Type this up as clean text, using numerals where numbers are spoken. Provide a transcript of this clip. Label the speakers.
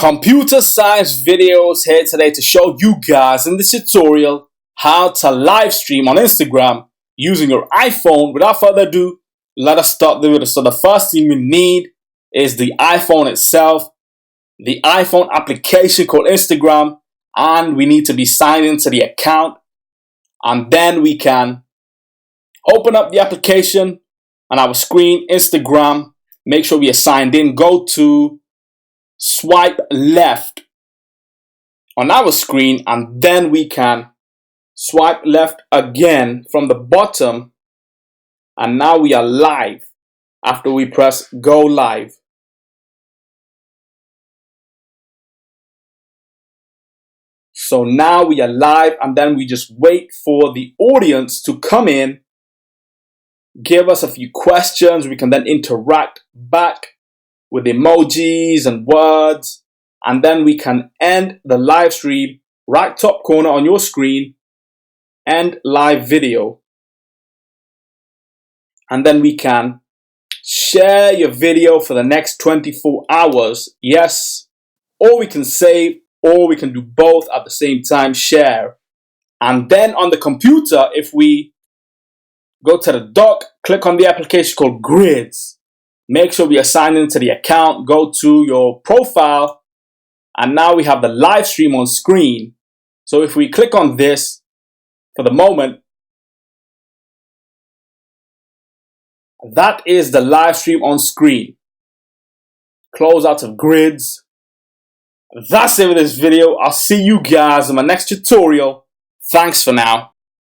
Speaker 1: Computer science videos here today to show you guys in this tutorial how to live stream on Instagram using your iPhone. Without further ado, let us start the video. So the first thing we need is the iPhone itself, the iPhone application called Instagram, and we need to be signed into the account. And then we can open up the application on our screen, Instagram. Make sure we are signed in. Go to swipe left on our screen, and then we can swipe left again from the bottom, and now we are live after we press go live. So now we are live, and then we just wait for the audience to come in, give us a few questions. We can then interact back with emojis and words, and then we can end the live stream. Right top corner on your screen, end live video, and then we can share your video for the next 24 hours. Yes, or we can save, or we can do both at the same time, share. And then on the computer, if we go to the dock, click on the application called Grids. Make sure we are signed into the account, go to your profile, and now we have the live stream on screen. So if we click on this for the moment, that is the live stream on screen. Close out of Grids. That's it with this video. I'll see you guys in my next tutorial. Thanks for now.